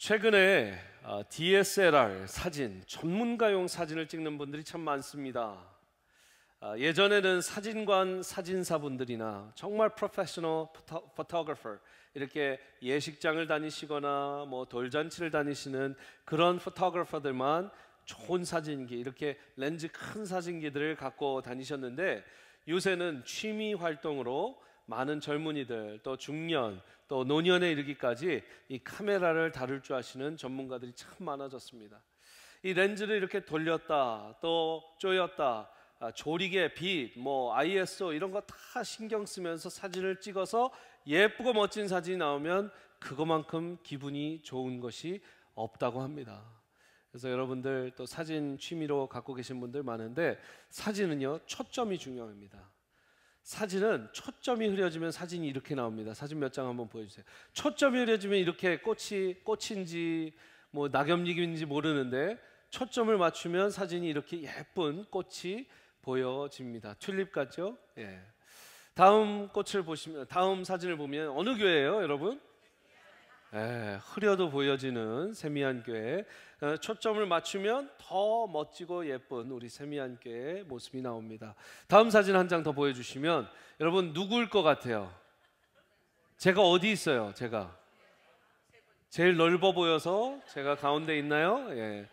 최근에 DSLR 사진, 전문가용 사진을 찍는 분들이 참 많습니다. 예전에는 사진관 사진사분들이나 정말 프로페셔널 포토그래퍼, 이렇게 예식장을 다니시거나 뭐 돌잔치를 다니시는 그런 포토그래퍼들만 좋은 사진기, 이렇게 렌즈 큰 사진기들을 갖고 다니셨는데, 요새는 취미 활동으로 많은 젊은이들, 또 중년, 또 노년에 이르기까지 이 카메라를 다룰 줄 아시는 전문가들이 참 많아졌습니다. 이 렌즈를 이렇게 돌렸다, 또 조였다, 조리개, 빛, 뭐 ISO 이런 거 다 신경 쓰면서 사진을 찍어서 예쁘고 멋진 사진이 나오면 그거만큼 기분이 좋은 것이 없다고 합니다. 그래서 여러분들 또 사진 취미로 갖고 계신 분들 많은데, 사진은요 초점이 중요합니다. 사진은 초점이 흐려지면 사진이 이렇게 나옵니다. 사진 몇 장 한번 보여주세요. 초점이 흐려지면 이렇게 꽃인지 뭐 낙엽잎인지 모르는데, 초점을 맞추면 사진이 이렇게 예쁜 꽃이 보여집니다. 튤립 같죠? 예. 다음 꽃을 보시면, 다음 사진을 보면 어느 교회예요, 여러분? 예, 흐려도 보여지는 세미한 교회. 초점을 맞추면 더 멋지고 예쁜 우리 세미한 교회의 모습이 나옵니다. 다음 사진 한 장 더 보여주시면, 여러분 누구일 것 같아요? 제가 어디 있어요? 제가 제일 넓어 보여서 제가 가운데 있나요? 예.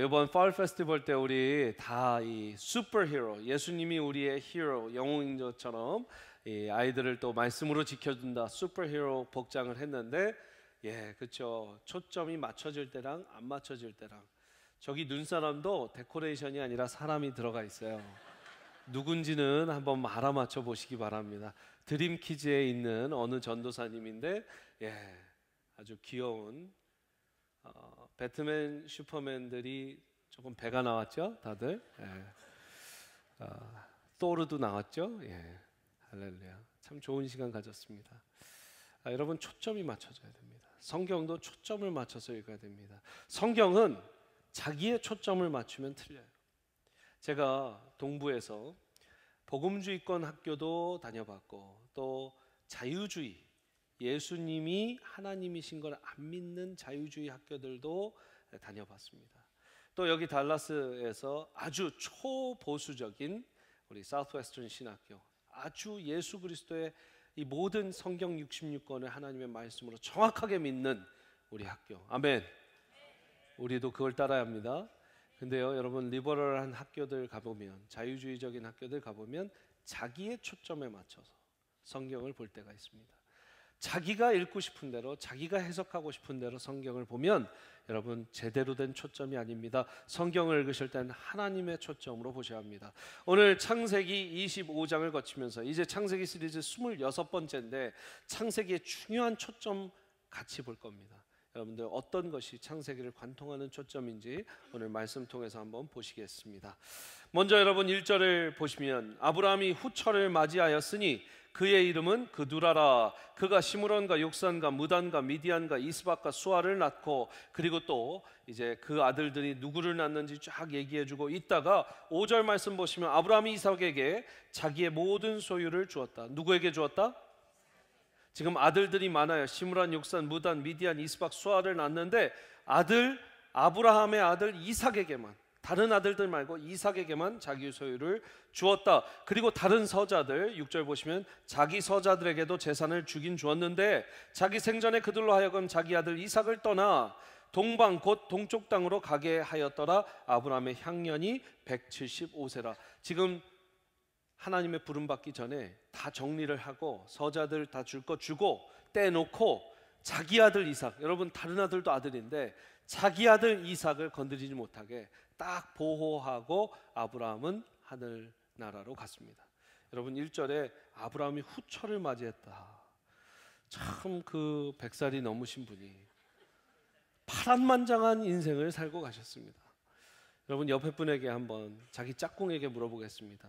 이번 fall 페스티벌 때 우리 다 이 슈퍼히어로, 예수님이 우리의 히어로, 영웅인처럼 이 아이들을 또 말씀으로 지켜준다 슈퍼히어로 복장을 했는데, 예, 그렇죠. 초점이 맞춰질 때랑 안 맞춰질 때랑. 저기 눈사람도 데코레이션이 아니라 사람이 들어가 있어요. 누군지는 한번 알아맞혀 보시기 바랍니다. 드림키즈에 있는 어느 전도사님인데, 예, 아주 귀여운 배트맨, 슈퍼맨들이 조금 배가 나왔죠, 다들. 예. 또르도 나왔죠. 예, 할렐루야. 참 좋은 시간 가졌습니다. 여러분 초점이 맞춰져야 됩니다. 성경도 초점을 맞춰서 읽어야 됩니다. 성경은 자기의 초점을 맞추면 틀려요. 제가 동부에서 복음주의권 학교도 다녀봤고, 또 자유주의, 예수님이 하나님이신 걸 안 믿는 자유주의 학교들도 다녀봤습니다. 또 여기 달라스에서 아주 초보수적인 우리 사우스웨스턴 신학교, 아주 예수 그리스도의 이 모든 성경 66권을 하나님의 말씀으로 정확하게 믿는 우리 학교. 아멘. 우리도 그걸 따라야 합니다. 근데요, 여러분, 리버럴한 학교들 가보면, 자유주의적인 학교들 가보면 자기의 초점에 맞춰서 성경을 볼 때가 있습니다. 자기가 읽고 싶은 대로, 자기가 해석하고 싶은 대로 성경을 보면 여러분 제대로 된 초점이 아닙니다. 성경을 읽으실 때는 하나님의 초점으로 보셔야 합니다. 오늘 창세기 25장을 거치면서 이제 창세기 시리즈 26번째인데 창세기의 중요한 초점 같이 볼 겁니다. 여러분들 어떤 것이 창세기를 관통하는 초점인지 오늘 말씀 통해서 한번 보시겠습니다. 먼저 여러분 1절을 보시면, 아브라함이 후처를 맞이하였으니 그의 이름은 그두라라. 그가 시므론과 욕산과 무단과 미디안과 이스박과 수아를 낳고, 그리고 또 이제 그 아들들이 누구를 낳는지 쫙 얘기해주고 있다가 5절 말씀 보시면, 아브라함이 이삭에게 자기의 모든 소유를 주었다. 누구에게 주었다? 지금 아들들이 많아요. 시므론, 욕산, 무단, 미디안, 이스박, 수아를 낳는데 아브라함의 아들 이삭에게만, 다른 아들들 말고 이삭에게만 자기 소유를 주었다. 그리고 다른 서자들 6절 보시면, 자기 서자들에게도 재산을 주긴 주었는데 자기 생전에 그들로 하여금 자기 아들 이삭을 떠나 동방 곧 동쪽 땅으로 가게 하였더라. 아브라함의 향년이 175세라. 지금 하나님의 부름 받기 전에 다 정리를 하고 서자들 다 줄 거 주고 떼놓고 자기 아들 이삭, 여러분 다른 아들도 아들인데 자기 아들 이삭을 건드리지 못하게 딱 보호하고 아브라함은 하늘나라로 갔습니다. 여러분 1절에 아브라함이 후처를 맞이했다. 참 그 100살이 넘으신 분이 파란만장한 인생을 살고 가셨습니다. 여러분 옆에 분에게 한번, 자기 짝꿍에게 물어보겠습니다.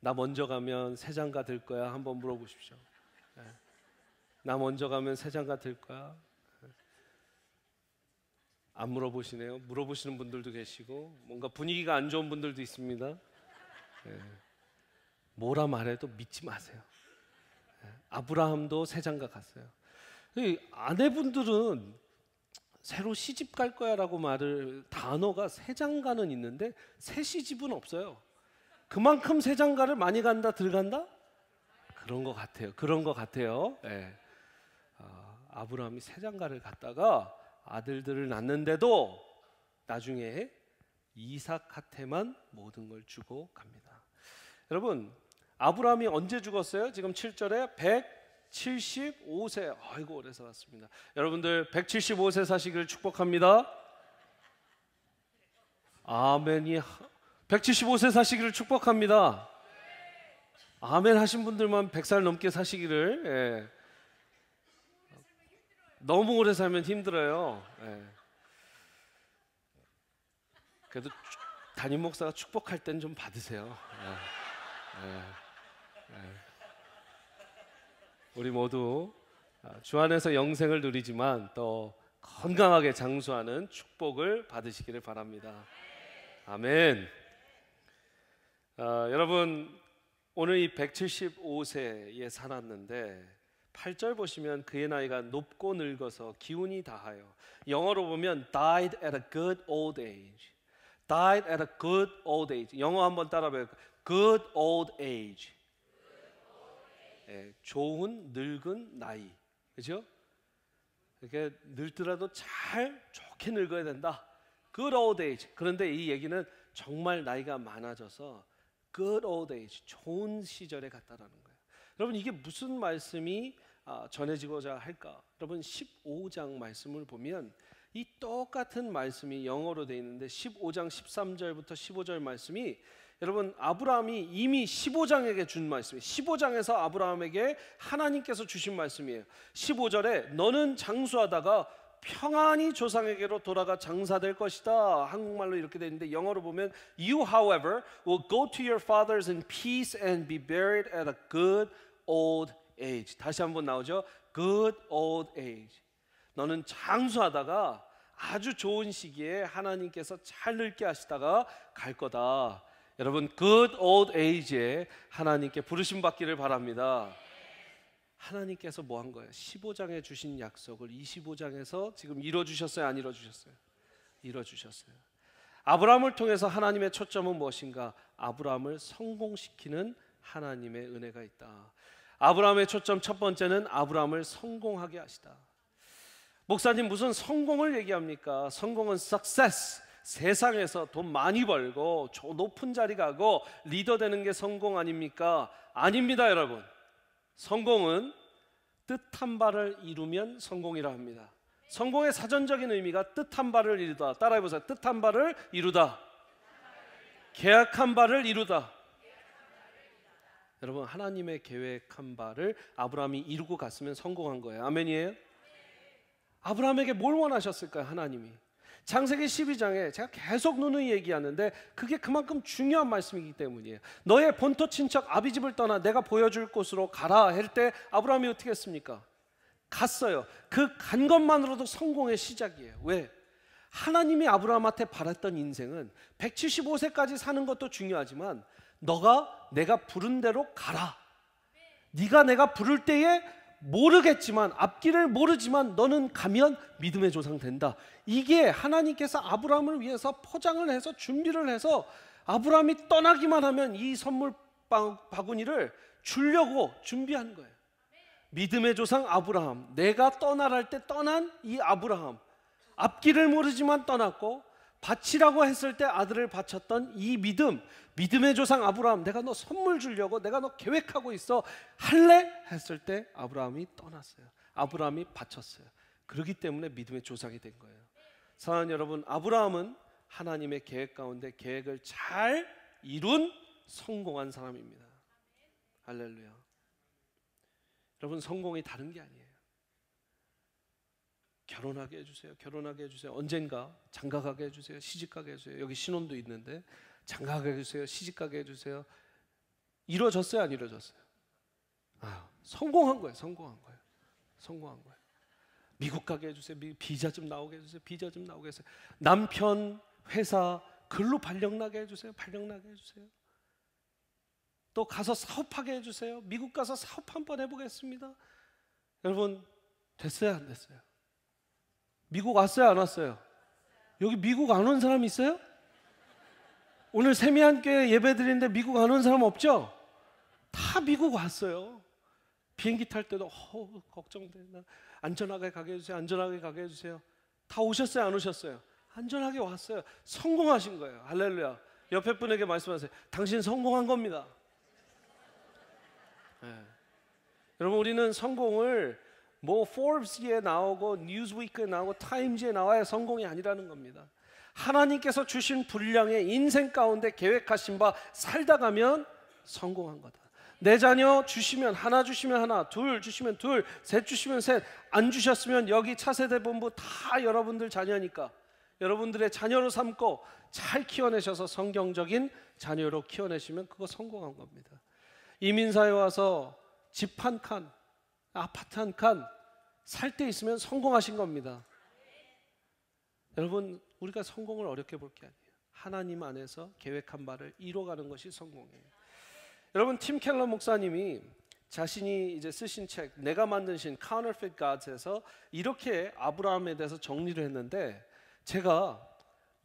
나 먼저 가면 새 장가 들 거야? 한번 물어보십시오. 네. 나 먼저 가면 새 장가 들 거야? 안 물어보시네요. 물어보시는 분들도 계시고 뭔가 분위기가 안 좋은 분들도 있습니다. 네. 뭐라 말해도 믿지 마세요. 네. 아브라함도 새 장가 갔어요. 아내분들은 새로 시집 갈 거야라고 말을 단어가 새 장가는 있는데 새 시집은 없어요. 그만큼 새 장가를 많이 간다 들어간다? 그런 것 같아요. 그런 것 같아요. 예. 아브라함이 새 장가를 갔다가 아들들을 낳는데도 나중에 이삭한테만 모든 걸 주고 갑니다. 여러분, 아브라함이 언제 죽었어요? 지금 7절에 175세. 아이고 오래 살았습니다. 여러분들 175세 사시기를 축복합니다. 아멘이 175세 사시기를 축복합니다. 아멘 하신 분들만 100살 넘게 사시기를. 예. 너무 오래 살면 힘들어요. 예. 그래도 담임 목사가 축복할 땐 좀 받으세요. 예. 예. 예. 우리 모두 주 안에서 영생을 누리지만 또 건강하게 장수하는 축복을 받으시기를 바랍니다. 아멘. 여러분, 오늘 이 175세에 살았는데 8절 보시면 그의 나이가 높고 늙어서 기운이 다하여, 영어로 보면 died at a good old age. died at a good old age. 영어 한번 따라해봐요. good old age. 예, 좋은 늙은 나이. 그렇죠? 이렇게 늙더라도 잘 좋게 늙어야 된다. good old age. 그런데 이 얘기는 정말 나이가 많아져서 good old age, 좋은 시절에 갔다라는 거예요. 여러분, 이게 무슨 말씀이 전해지고자 할까? 여러분, 15장 말씀을 보면 이 똑같은 말씀이 영어로 되어 있는데 15장 13절부터 15절 말씀이, 여러분, 아브라함이 이미 15장에게 준 말씀이에요. 15장에서 아브라함에게 하나님께서 주신 말씀이에요. 15절에 너는 장수하다가 평안히 조상에게로 돌아가 장사될 것이다. 한국말로 이렇게 되어 있는데 영어로 보면 You however will go to your fathers in peace and be buried at a good old age. 다시 한번 나오죠. good old age. 너는 장수하다가 아주 좋은 시기에 하나님께서 잘 늙게 하시다가 갈 거다. 여러분, good old age에 하나님께 부르심 받기를 바랍니다. 하나님께서 뭐 한 거예요? 15장에 주신 약속을 25장에서 지금 이뤄주셨어요? 안 이뤄주셨어요? 이뤄주셨어요. 아브라함을 통해서 하나님의 초점은 무엇인가? 아브라함을 성공시키는 하나님의 은혜가 있다. 아브라함의 초점 첫 번째는 아브라함을 성공하게 하시다. 목사님, 무슨 성공을 얘기합니까? 성공은 success, 세상에서 돈 많이 벌고 높은 자리 가고 리더 되는 게 성공 아닙니까? 아닙니다, 여러분. 성공은 뜻한 바를 이루면 성공이라 합니다. 성공의 사전적인 의미가 뜻한 바를 이루다. 따라해보세요. 뜻한 바를 이루다. 계약한 바를 이루다. 여러분, 하나님의 계획한 바를 아브라함이 이루고 갔으면 성공한 거예요. 아멘이에요? 아브라함에게 뭘 원하셨을까요? 하나님이 창세기 12장에 제가 계속 누누이 얘기하는데 그게 그만큼 중요한 말씀이기 때문이에요. 너의 본토 친척 아비집을 떠나 내가 보여줄 곳으로 가라 할 때 아브라함이 어떻게 했습니까? 갔어요. 그 간 것만으로도 성공의 시작이에요. 왜? 하나님이 아브라함한테 바랐던 인생은 175세까지 사는 것도 중요하지만 너가 내가 부른 대로 가라. 네가 내가 부를 때에 모르겠지만, 앞길을 모르지만 너는 가면 믿음의 조상 된다. 이게 하나님께서 아브라함을 위해서 포장을 해서 준비를 해서 아브라함이 떠나기만 하면 이 선물 바구니를 주려고 준비한 거예요. 믿음의 조상 아브라함, 내가 떠나랄 때 떠난 이 아브라함, 앞길을 모르지만 떠났고 바치라고 했을 때 아들을 바쳤던 이 믿음, 믿음의 조상 아브라함, 내가 너 선물 주려고, 내가 너 계획하고 있어, 할래? 했을 때 아브라함이 떠났어요. 아브라함이 바쳤어요. 그렇기 때문에 믿음의 조상이 된 거예요. 사랑하는 여러분, 아브라함은 하나님의 계획 가운데 계획을 잘 이룬 성공한 사람입니다. 할렐루야. 여러분, 성공이 다른 게 아니에요. 결혼하게 해주세요. 결혼하게 해주세요. 언젠가 장가가게 해주세요. 시집가게 해주세요. 여기 신혼도 있는데 장가가게 해주세요. 시집가게 해주세요. 이루어졌어요? 안 이루어졌어요? 성공한 거예요. 성공한 거예요. 성공한 거예요. 미국 가게 해주세요. 비자 좀 나오게 해주세요. 비자 좀 나오게 해주세요. 남편, 회사, 근로 발령나게 해주세요. 발령나게 해주세요. 또 가서 사업하게 해주세요. 미국 가서 사업 한번 해보겠습니다. 여러분, 됐어요? 안 됐어요? 미국 왔어요, 안 왔어요? 여기 미국 안 온 사람 있어요? 오늘 세미한교회 예배 드리는데 미국 안 온 사람 없죠? 다 미국 왔어요. 비행기 탈 때도 걱정돼. 나 안전하게 가게 해주세요. 안전하게 가게 해주세요. 다 오셨어요, 안 오셨어요? 안전하게 왔어요. 성공하신 거예요. 할렐루야. 옆에 분에게 말씀하세요. 당신 성공한 겁니다. 네. 여러분, 우리는 성공을 뭐 포브스에 나오고 뉴스위크에 나오고 타임즈에 나와야 성공이 아니라는 겁니다. 하나님께서 주신 분량의 인생 가운데 계획하신 바 살다 가면 성공한 거다. 내 자녀 주시면 하나, 주시면 하나, 둘 주시면 둘, 셋 주시면 셋, 안 주셨으면 여기 차세대 본부 다 여러분들 자녀니까 여러분들의 자녀로 삼고 잘 키워내셔서 성경적인 자녀로 키워내시면 그거 성공한 겁니다. 이민사에 와서 집 한 칸, 아파트 한 칸 살 때 있으면 성공하신 겁니다. 여러분, 우리가 성공을 어렵게 볼 게 아니에요. 하나님 안에서 계획한 바를 이뤄가는 것이 성공이에요. 여러분, 팀 켈러 목사님이 자신이 이제 쓰신 책, 내가 만든 신 Counterfeit Gods에서 이렇게 아브라함에 대해서 정리를 했는데, 제가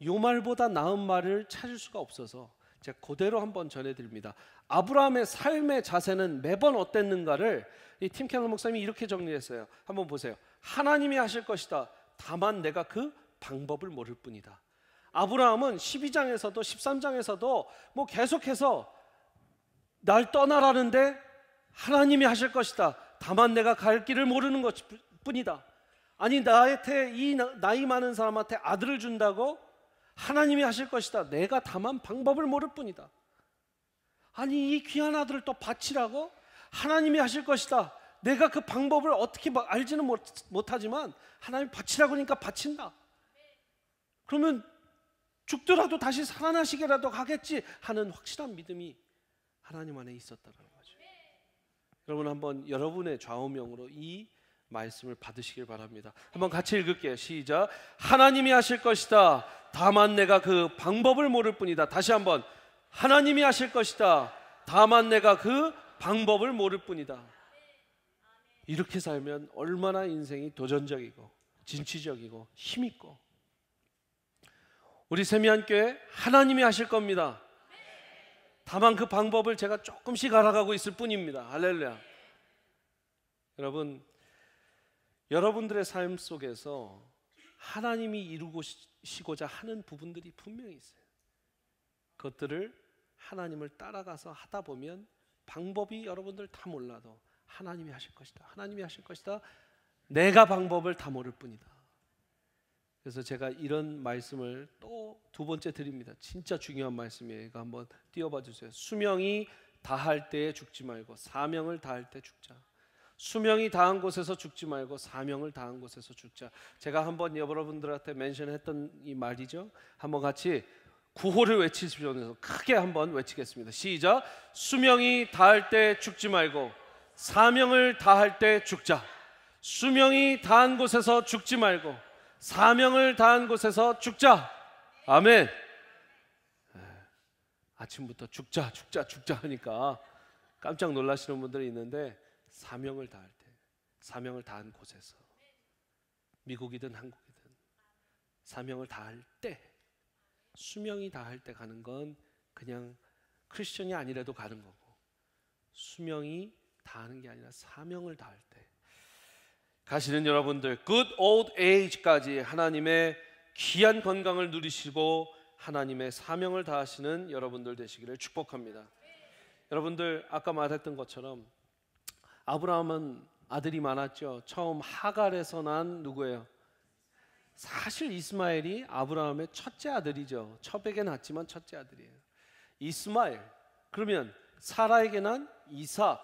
요 말보다 나은 말을 찾을 수가 없어서 제가 그대로 한번 전해드립니다. 아브라함의 삶의 자세는 매번 어땠는가를 이 팀 켈러 목사님이 이렇게 정리했어요. 한번 보세요. 하나님이 하실 것이다. 다만 내가 그 방법을 모를 뿐이다. 아브라함은 12장에서도 13장에서도 뭐 계속해서 날 떠나라는데 하나님이 하실 것이다. 다만 내가 갈 길을 모르는 것 뿐이다. 아니, 나한테 이 나이 많은 사람한테 아들을 준다고 하나님이 하실 것이다. 내가 다만 방법을 모를 뿐이다. 아니, 이 귀한 아들을 또 바치라고 하나님이 하실 것이다. 내가 그 방법을 어떻게 알지는 못하지만 하나님 바치라고 하니까 바친다. 그러면 죽더라도 다시 살아나시게라도 가겠지 하는 확실한 믿음이 하나님 안에 있었다는 거죠. 여러분, 한번 여러분의 좌우명으로 이 말씀을 받으시길 바랍니다. 한번 같이 읽을게요. 시작. 하나님이 하실 것이다. 다만 내가 그 방법을 모를 뿐이다. 다시 한번. 하나님이 하실 것이다. 다만 내가 그 방법을 모를 뿐이다. 이렇게 살면 얼마나 인생이 도전적이고 진취적이고 힘있고. 우리 세미한교회 하나님이 하실 겁니다. 다만 그 방법을 제가 조금씩 알아가고 있을 뿐입니다. 할렐루야. 여러분, 여러분들의 삶 속에서 하나님이 이루시고자 하는 부분들이 분명히 있어요. 그것들을 하나님을 따라가서 하다 보면 방법이 여러분들 다 몰라도 하나님이 하실 것이다. 하나님이 하실 것이다. 내가 방법을 다 모를 뿐이다. 그래서 제가 이런 말씀을 또 두 번째 드립니다. 진짜 중요한 말씀이에요. 이거 한번 띄워봐 주세요. 수명이 다할 때에 죽지 말고 사명을 다할 때 죽자. 수명이 다한 곳에서 죽지 말고 사명을 다한 곳에서 죽자. 제가 한번 여러분들한테 멘션했던 이 말이죠. 한번 같이 구호를 외치시면서 크게 한번 외치겠습니다. 시작. 수명이 다할 때 죽지 말고 사명을 다할 때 죽자. 수명이 다한 곳에서 죽지 말고 사명을 다한 곳에서 죽자. 아멘. 아침부터 죽자 하니까 깜짝 놀라시는 분들이 있는데, 사명을 다할 때, 사명을 다한 곳에서, 미국이든 한국이든 사명을 다할 때, 수명이 다할 때 가는 건 그냥 크리스천이 아니라도 가는 거고, 수명이 다하는 게 아니라 사명을 다할 때 가시는 여러분들, good old age까지 하나님의 귀한 건강을 누리시고 하나님의 사명을 다하시는 여러분들 되시기를 축복합니다. 여러분들, 아까 말했던 것처럼 아브라함은 아들이 많았죠. 처음 하갈에서 난 누구예요? 사실 이스마엘이 아브라함의 첫째 아들이죠. 첩에게 낳았지만 첫째 아들이에요. 이스마엘. 그러면 사라에게 난 이삭.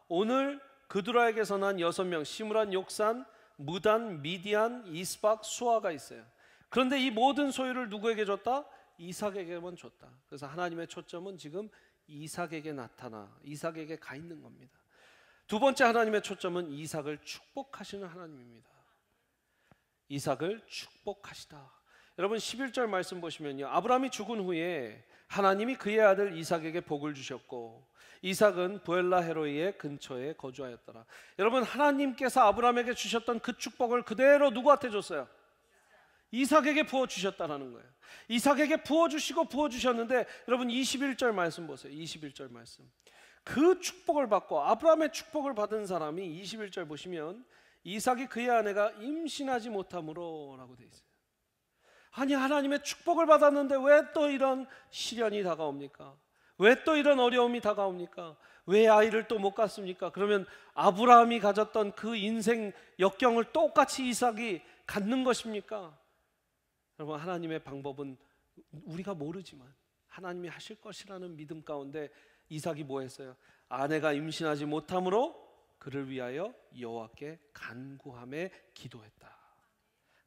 오늘 그두라에게서 난 6명, 시므란, 욕산, 무단, 미디안, 이스박, 수아가 있어요. 그런데 이 모든 소유를 누구에게 줬다? 이삭에게만 줬다. 그래서 하나님의 초점은 지금 이삭에게 이삭에게 가 있는 겁니다. 두 번째 하나님의 초점은 이삭을 축복하시는 하나님입니다. 이삭을 축복하시다. 여러분, 11절 말씀 보시면요, 아브라함이 죽은 후에 하나님이 그의 아들 이삭에게 복을 주셨고 이삭은 부엘라 헤로이의 근처에 거주하였더라. 여러분, 하나님께서 아브라함에게 주셨던 그 축복을 그대로 누구한테 줬어요? 이삭에게 부어주셨다라는 거예요. 이삭에게 부어주셨는데 여러분 21절 말씀 보세요. 21절 말씀. 그 축복을 받고 아브라함의 축복을 받은 사람이 21절 보시면 이삭이 그의 아내가 임신하지 못함으로 라고 되어 있어요. 아니 하나님의 축복을 받았는데 왜 또 이런 시련이 다가옵니까? 왜 또 이런 어려움이 다가옵니까? 왜 아이를 또 못 갖습니까? 그러면 아브라함이 가졌던 그 인생 역경을 똑같이 이삭이 갖는 것입니까? 여러분 하나님의 방법은 우리가 모르지만 하나님이 하실 것이라는 믿음 가운데 이삭이 뭐 했어요? 아내가 임신하지 못함으로 그를 위하여 여호와께 간구하며 기도했다.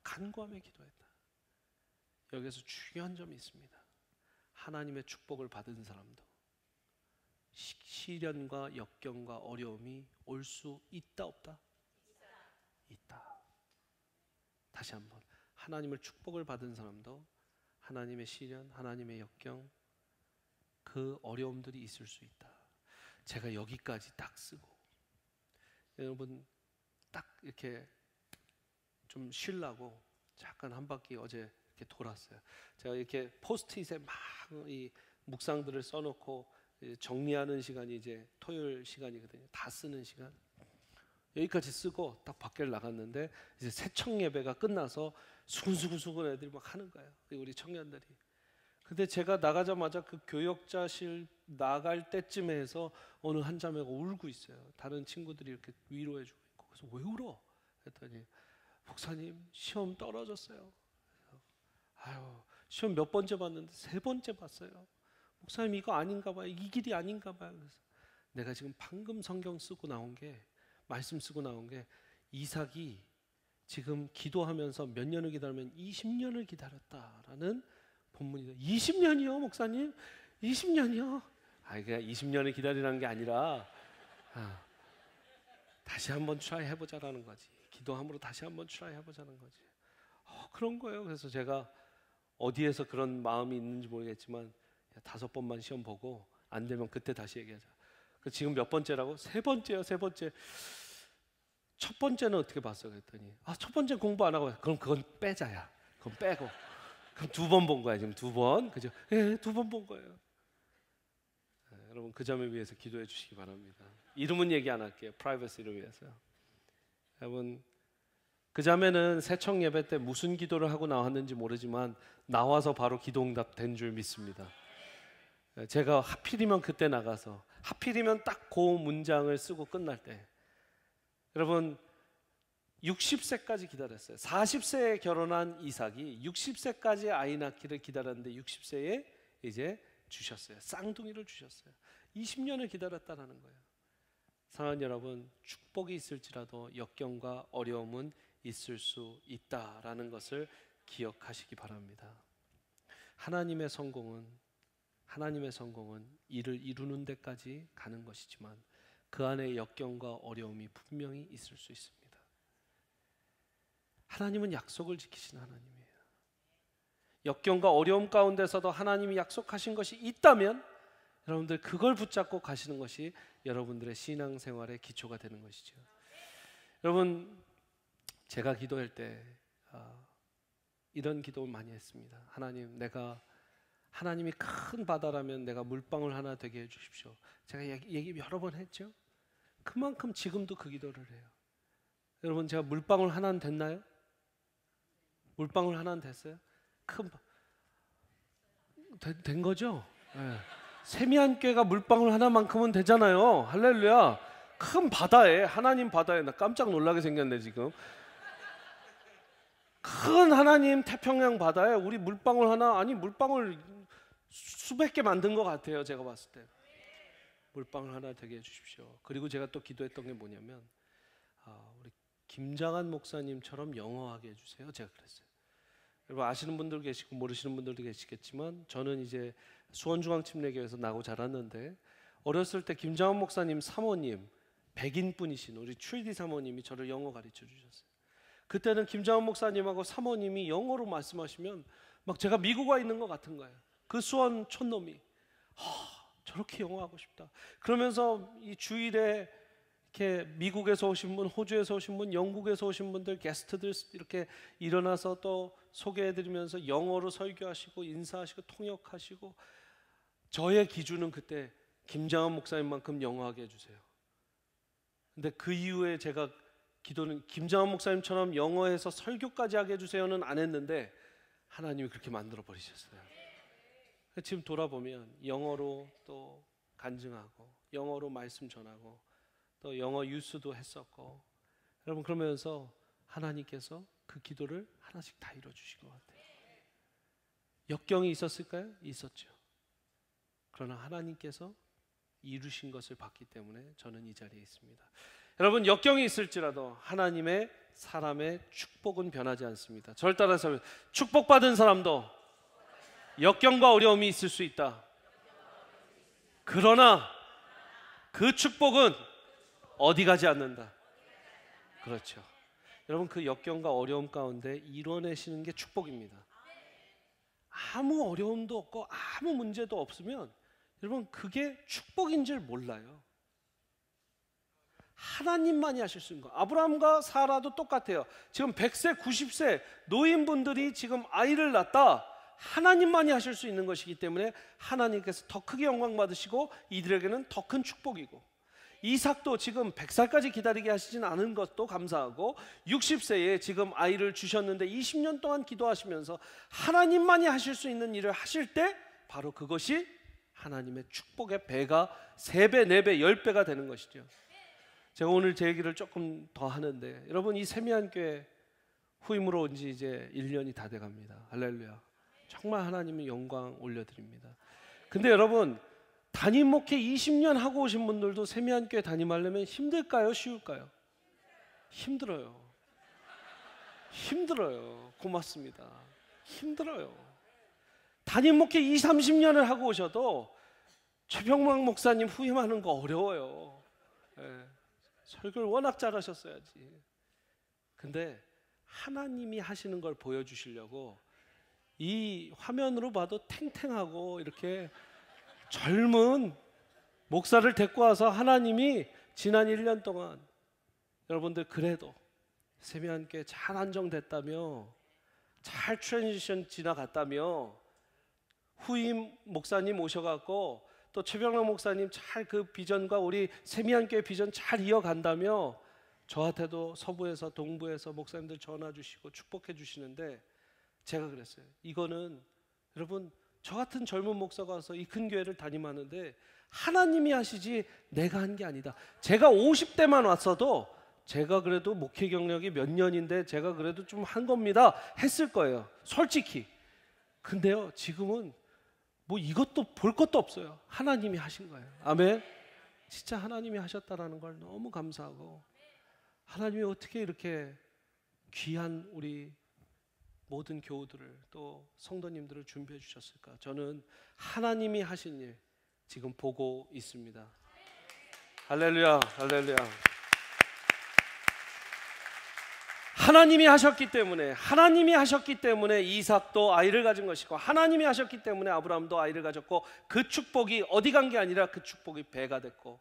간구하며 기도했다. 여기서 중요한 점이 있습니다. 하나님의 축복을 받은 사람도 시련과 역경과 어려움이 올 수 있다 없다? 있다. 다시 한번 하나님의 축복을 받은 사람도 하나님의 시련, 하나님의 역경, 그 어려움들이 있을 수 있다. 제가 여기까지 딱 쓰고 여러분 딱 이렇게 좀 쉬려고 잠깐 한 바퀴 어제 이렇게 돌았어요. 제가 이렇게 포스트잇에 막 이 묵상들을 써놓고 정리하는 시간이 이제 토요일 시간이거든요. 다 쓰는 시간. 여기까지 쓰고 딱 밖에 나갔는데 이제 새청 예배가 끝나서 수근수근 애들이 막 하는 거예요. 우리 청년들이. 근데 제가 나가자마자 그 교역자실 나갈 때쯤에 해서 어느 한 자매가 울고 있어요. 다른 친구들이 이렇게 위로해주고 있고. 그래서 왜 울어? 했더니 목사님 시험 떨어졌어요. 아유 시험 몇 번째 봤는데 3번째 봤어요. 목사님 이거 아닌가 봐요. 이 길이 아닌가 봐요. 그래서 내가 지금 방금 성경 쓰고 나온 게 말씀 쓰고 나온 게 이삭이 지금 기도하면서 몇 년을 기다리면 20년을 기다렸다라는 본문이다. 20년이요 목사님? 20년이요? 그냥 20년을 기다리라는 게 아니라 다시 한번 트라이 해보자라는 거지. 기도함으로 다시 한번 트라이 해보자는 거지. 그런 거예요. 그래서 제가 어디에서 그런 마음이 있는지 모르겠지만 5번만 시험 보고 안 되면 그때 다시 얘기하자. 지금 몇 번째라고? 3번째요. 3번째. 첫 번째는 어떻게 봤어? 그랬더니 첫 번째 공부 안 하고 그럼 그건 빼자야. 그건 빼고 그럼 2번 본 거야. 지금 2번. 그죠? 예, 2번 본 거예요. 여러분 그 점에 위해서 기도해 주시기 바랍니다. 이름은 얘기 안 할게요. 프라이버시를 위해서. 여러분 그 자매는 새청 예배 때 무슨 기도를 하고 나왔는지 모르지만 나와서 바로 기도 응답 된 줄 믿습니다. 제가 하필이면 그때 나가서 하필이면 딱 그 문장을 쓰고 끝날 때 여러분 60세까지 기다렸어요. 40세에 결혼한 이삭이 60세까지 아이 낳기를 기다렸는데 60세에 이제 주셨어요. 쌍둥이를 주셨어요. 20년을 기다렸다는 거예요. 사랑하는 여러분, 축복이 있을지라도 역경과 어려움은 있을 수 있다라는 것을 기억하시기 바랍니다. 하나님의 성공은 이를 이루는 데까지 가는 것이지만 그 안에 역경과 어려움이 분명히 있을 수 있습니다. 하나님은 약속을 지키신 하나님이에요. 역경과 어려움 가운데서도 하나님이 약속하신 것이 있다면 여러분들 그걸 붙잡고 가시는 것이 여러분들의 신앙생활의 기초가 되는 것이죠. 여러분 제가 기도할 때 이런 기도를 많이 했습니다. 하나님, 하나님이 큰 바다라면 내가 물방울 하나 되게 해주십시오. 제가 얘기 여러 번 했죠. 그만큼 지금도 그 기도를 해요. 여러분 제가 물방울 하나는 됐나요? 물방울 하나는 됐어요? 된 거죠? 네. 세미한교회가 물방울 하나만큼은 되잖아요. 할렐루야. 큰 바다에, 하나님 바다에, 나 깜짝 놀라게 생겼네 지금. 큰 하나님 태평양 바다에 우리 물방울 하나, 아니 물방울 수백 개 만든 것 같아요. 제가 봤을 때 물방울 하나 되게 해주십시오. 그리고 제가 또 기도했던 게 뭐냐면 우리 김장한 목사님처럼 영어하게 해주세요. 제가 그랬어요. 여러분 아시는 분들 계시고 모르시는 분들도 계시겠지만 저는 이제 수원중앙침례교회에서 나고 자랐는데 어렸을 때 김장한 목사님 사모님, 백인분이신 우리 트리디 사모님이 저를 영어 가르쳐 주셨어요. 그때는 김장한 목사님하고 사모님이 영어로 말씀하시면 막 제가 미국 와 있는 것 같은 거예요. 그 수원 촌놈이 저렇게 영어하고 싶다. 그러면서 이 주일에 이렇게 미국에서 오신 분, 호주에서 오신 분, 영국에서 오신 분들, 게스트들 이렇게 일어나서 또 소개해드리면서 영어로 설교하시고 인사하시고 통역하시고, 저의 기준은 그때 김장한 목사님만큼 영어하게 해주세요. 근데 그 이후에 제가 기도는 김장한 목사님처럼 영어해서 설교까지 하게 해주세요는 안 했는데 하나님이 그렇게 만들어 버리셨어요. 지금 돌아보면 영어로 또 간증하고 영어로 말씀 전하고 또 영어 유수도 했었고, 여러분 그러면서 하나님께서 그 기도를 하나씩 다 이뤄주신 것 같아요. 역경이 있었을까요? 있었죠. 그러나 하나님께서 이루신 것을 봤기 때문에 저는 이 자리에 있습니다. 여러분, 역경이 있을지라도 하나님의 사람의 축복은 변하지 않습니다. 저를 따라서 축복받은 사람도 역경과 어려움이 있을 수 있다. 그러나 그 축복은 어디 가지 않는다. 그렇죠. 여러분, 그 역경과 어려움 가운데 이뤄내시는 게 축복입니다. 아무 어려움도 없고 아무 문제도 없으면 여러분 그게 축복인 줄 몰라요. 하나님만이 하실 수 있는 거. 아브라함과 사라도 똑같아요. 지금 100세, 90세 노인분들이 지금 아이를 낳다, 하나님만이 하실 수 있는 것이기 때문에 하나님께서 더 크게 영광 받으시고 이들에게는 더 큰 축복이고, 이삭도 지금 100살까지 기다리게 하시진 않은 것도 감사하고 60세에 지금 아이를 주셨는데 20년 동안 기도하시면서 하나님만이 하실 수 있는 일을 하실 때 바로 그것이 하나님의 축복의 배가 3배, 4배, 10배가 되는 것이죠. 제가 오늘 제 얘기를 조금 더 하는데, 여러분 이 세미한교회 후임으로 온 지 이제 1년이 다 돼갑니다. 할렐루야. 정말 하나님의 영광 올려드립니다. 근데 여러분, 담임 목회 20년 하고 오신 분들도 세미한교회 담임하려면 힘들까요? 쉬울까요? 힘들어요. 힘들어요. 고맙습니다. 힘들어요. 담임 목회 20, 30년을 하고 오셔도 최병망 목사님 후임하는 거 어려워요. 예. 설교를 워낙 잘하셨어야지. 근데 하나님이 하시는 걸 보여주시려고 이 화면으로 봐도 탱탱하고 이렇게 젊은 목사를 데리고 와서 하나님이 지난 1년 동안 여러분들 그래도 세미한교회 잘 안정됐다며, 잘 트랜지션 지나갔다며, 후임 목사님 오셔갖고 또 최병락 목사님 잘 그 비전과 우리 세미한교회 비전 잘 이어간다며 저한테도 서부에서 동부에서 목사님들 전화 주시고 축복해 주시는데, 제가 그랬어요. 이거는 여러분 저 같은 젊은 목사가 와서 이 큰 교회를 담임하는데 하나님이 하시지 내가 한 게 아니다. 제가 50대만 왔어도 제가 그래도 목회 경력이 몇 년인데 제가 그래도 좀 한 겁니다 했을 거예요, 솔직히. 근데요 지금은 뭐 이것도 볼 것도 없어요. 하나님이 하신 거예요. 아멘. 진짜 하나님이 하셨다라는 걸 너무 감사하고, 하나님이 어떻게 이렇게 귀한 우리 모든 교우들을 또 성도님들을 준비해 주셨을까? 저는 하나님이 하신 일 지금 보고 있습니다. 할렐루야, 할렐루야. 하나님이 하셨기 때문에 이삭도 아이를 가진 것이고, 하나님이 하셨기 때문에 아브라함도 아이를 가졌고, 그 축복이 어디 간 게 아니라 그 축복이 배가 됐고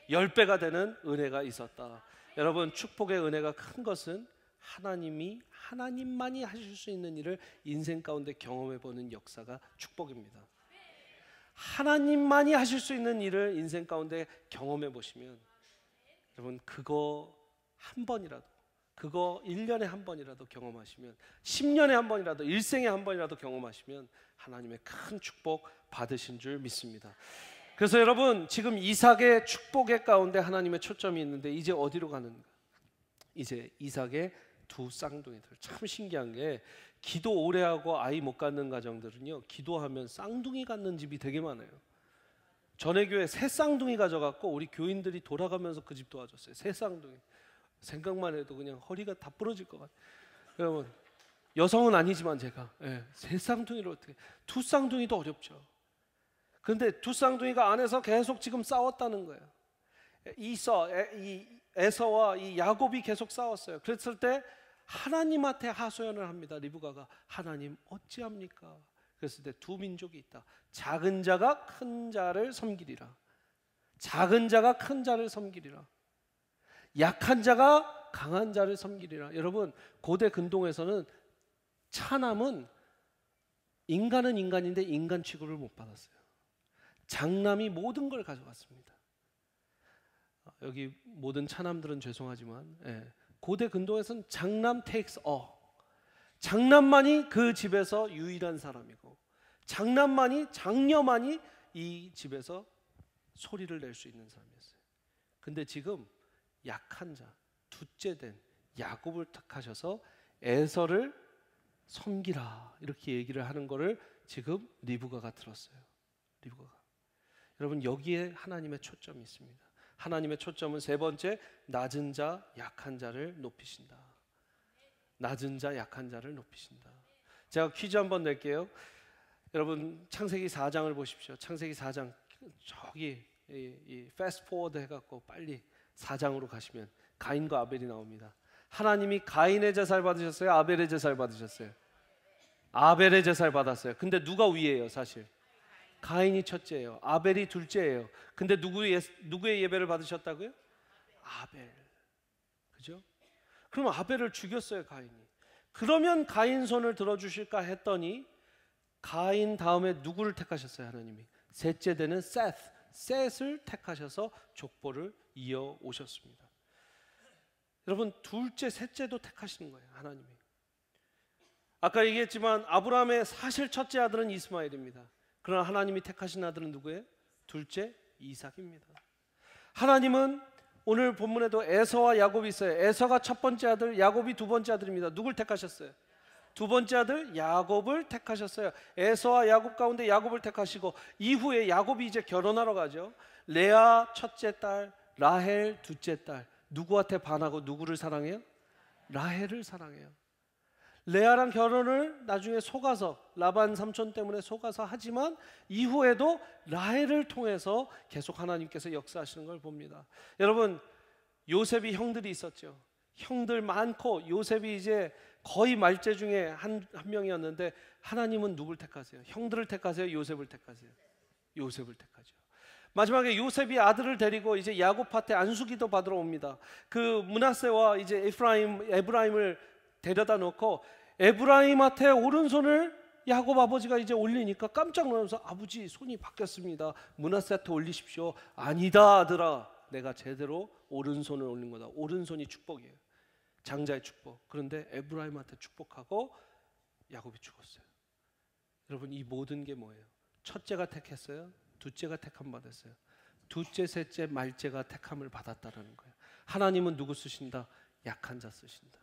10배가 되는 은혜가 있었다. 여러분, 축복의 은혜가 큰 것은 하나님만이 하실 수 있는 일을 인생 가운데 경험해 보는 역사가 축복입니다. 하나님만이 하실 수 있는 일을 인생 가운데 경험해 보시면 여러분 그거 한 번이라도, 그거 1년에 한 번이라도 경험하시면, 10년에 한 번이라도, 일생에 한 번이라도 경험하시면 하나님의 큰 축복 받으신 줄 믿습니다. 그래서 여러분 지금 이삭의 축복의 가운데 하나님의 초점이 있는데 이제 어디로 가는가? 이제 이삭의 두 쌍둥이들. 참 신기한 게 기도 오래 하고 아이 못 갖는 가정들은요, 기도하면 쌍둥이 갖는 집이 되게 많아요. 전에 교회 새 쌍둥이 가져갔고 우리 교인들이 돌아가면서 그 집 도와줬어요. 새 쌍둥이. 생각만 해도 그냥 허리가 다 부러질 것 같아요. 여러분, 여성은 아니지만 제가 새 쌍둥이를 어떻게, 두 쌍둥이도 어렵죠. 그런데 두 쌍둥이가 안에서 계속 지금 싸웠다는 거예요. 에서와 이 야곱이 계속 싸웠어요. 그랬을 때 하나님한테 하소연을 합니다. 리브가가 하나님 어찌합니까? 그랬을 때 두 민족이 있다. 작은 자가 큰 자를 섬기리라. 작은 자가 큰 자를 섬기리라. 약한 자가 강한 자를 섬기리라. 여러분, 고대 근동에서는 차남은 인간은 인간인데 인간 취급을 못 받았어요. 장남이 모든 걸 가져갔습니다. 여기 모든 차남들은 죄송하지만 고대 근동에서는 장남 takes all. 장남만이 그 집에서 유일한 사람이고 장남만이 장녀만이 이 집에서 소리를 낼 수 있는 사람이었어요. 근데 지금 약한 자, 둘째 된 야곱을 택하셔서 에서를 섬기라 이렇게 얘기를 하는 거를 지금 리브가가 들었어요. 리브가가. 여러분, 여기에 하나님의 초점이 있습니다. 하나님의 초점은 세 번째, 낮은 자, 약한 자를 높이신다. 낮은 자, 약한 자를 높이신다. 제가 퀴즈 한번 낼게요. 여러분, 창세기 4장을 보십시오. 창세기 4장 저기 패스트 포워드 해갖고 빨리 4장으로 가시면 가인과 아벨이 나옵니다. 하나님이 가인의 제사를 받으셨어요? 아벨의 제사를 받으셨어요? 아벨의 제사를 받았어요. 근데 누가 위에요? 사실 가인이 첫째예요. 아벨이 둘째예요. 근데 누구의 예배를 받으셨다고요? 아벨. 그죠? 그럼 아벨을 죽였어요, 가인이. 그러면 가인 손을 들어주실까 했더니 가인 다음에 누구를 택하셨어요, 하나님이? 셋째 되는 셋을 택하셔서 족보를 이어 오셨습니다. 여러분, 둘째, 셋째도 택하시는 거예요, 하나님이. 아까 얘기했지만 아브라함의 사실 첫째 아들은 이스마엘입니다. 그러나 하나님이 택하신 아들은 누구예요? 둘째, 이삭입니다. 하나님은 오늘 본문에도 에서와 야곱이 있어요. 에서가 첫 번째 아들, 야곱이 두 번째 아들입니다. 누굴 택하셨어요? 두 번째 아들 야곱을 택하셨어요. 에서와 야곱 가운데 야곱을 택하시고 이후에 야곱이 이제 결혼하러 가죠. 레아 첫째 딸, 라헬 둘째 딸. 누구한테 반하고 누구를 사랑해요? 라헬을 사랑해요. 레아랑 결혼을 나중에 속아서 라반 삼촌 때문에 속아서 하지만 이후에도 라헬을 통해서 계속 하나님께서 역사하시는 걸 봅니다. 여러분, 요셉이 형들이 있었죠. 형들 많고 요셉이 이제 거의 말제 중에 한 명이었는데 하나님은 누굴 택하세요? 형들을 택하세요? 요셉을 택하세요? 요셉을 택하죠. 마지막에 요셉이 아들을 데리고 이제 야곱 밭에 안수기도 받으러 옵니다. 그 므낫세와 이제 에브라임을 데려다 놓고 에브라임한테 오른손을 야곱 아버지가 이제 올리니까 깜짝 놀라면서 아버지 손이 바뀌었습니다. 므낫세한테 올리십시오. 아니다 아들아, 내가 제대로 오른손을 올린 거다. 오른손이 축복이에요. 장자의 축복. 그런데 에브라임한테 축복하고 야곱이 죽었어요. 여러분, 이 모든 게 뭐예요? 첫째가 택했어요? 둘째가 택함 받았어요? 둘째, 셋째, 말째가 택함을 받았다라는 거예요. 하나님은 누구 쓰신다? 약한 자 쓰신다.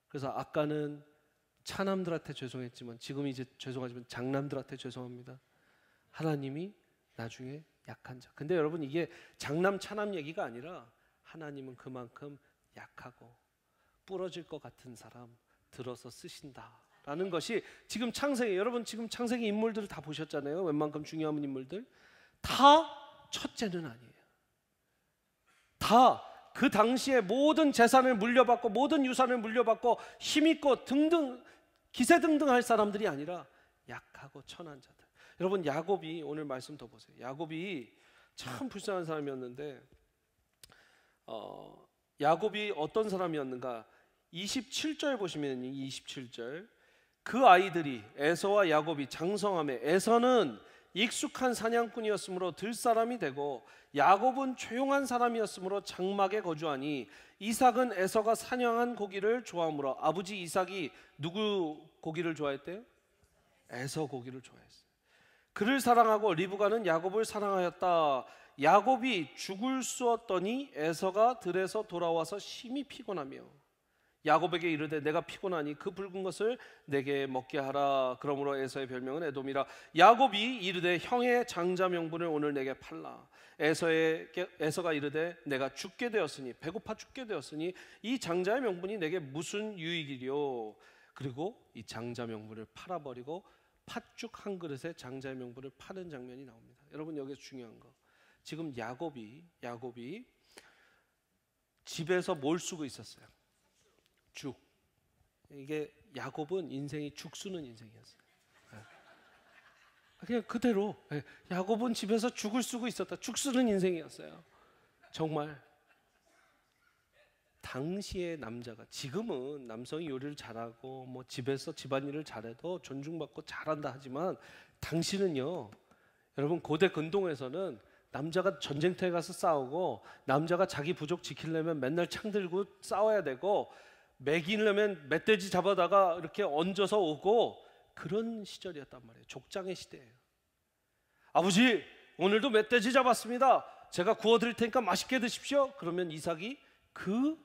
그래서 아까는 차남들한테 죄송했지만 지금 이제 죄송하지만 장남들한테 죄송합니다. 하나님이 나중에 약한 자. 근데 여러분, 이게 장남 차남 얘기가 아니라 하나님은 그만큼 약하고 부러질 것 같은 사람 들어서 쓰신다라는 것이 지금 창세기, 여러분 지금 창세기 인물들을 다 보셨잖아요. 웬만큼 중요한 인물들 다 첫째는 아니에요. 다 그 당시에 모든 재산을 물려받고 모든 유산을 물려받고 힘있고 등등 기세등등할 사람들이 아니라 약하고 천한 자들. 여러분, 야곱이 오늘 말씀 더 보세요. 야곱이 참 불쌍한 사람이었는데 야곱이 어떤 사람이었는가? 27절 보시면 27절 그 아이들이 에서와 야곱이 장성함에 에서는 익숙한 사냥꾼이었으므로 들사람이 되고 야곱은 조용한 사람이었으므로 장막에 거주하니 이삭은 에서가 사냥한 고기를 좋아하므로 아버지 이삭이 누구 고기를 좋아했대요? 에서 고기를 좋아했어요. 그를 사랑하고 리브가는 야곱을 사랑하였다. 야곱이 죽을 쑤었더니 에서가 들에서 돌아와서 심히 피곤하며 야곱에게 이르되 내가 피곤하니 그 붉은 것을 내게 먹게 하라. 그러므로 에서의 별명은 에돔이라. 야곱이 이르되 형의 장자 명분을 오늘 내게 팔라. 에서가 이르되 내가 죽게 되었으니 배고파 죽게 되었으니 이 장자의 명분이 내게 무슨 유익이리요. 그리고 이 장자 명분을 팔아버리고 팥죽 한 그릇에 장자의 명분을 파는 장면이 나옵니다. 여러분, 여기서 중요한 거, 지금 야곱이 집에서 뭘 쓰고 있었어요? 죽. 이게 야곱은 인생이 죽 쓰는 인생이었어요. 그냥 그대로 야곱은 집에서 죽을 쓰고 있었다. 죽 쓰는 인생이었어요. 정말 당시의 남자가, 지금은 남성이 요리를 잘하고 뭐 집에서 집안일을 잘해도 존중받고 잘한다 하지만, 당시는요, 여러분 고대 근동에서는 남자가 전쟁터에 가서 싸우고, 남자가 자기 부족 지키려면 맨날 창 들고 싸워야 되고, 먹이려면 멧돼지 잡아다가 이렇게 얹어서 오고, 그런 시절이었단 말이에요. 족장의 시대예요. 아버지, 오늘도 멧돼지 잡았습니다. 제가 구워드릴 테니까 맛있게 드십시오. 그러면 이삭이 그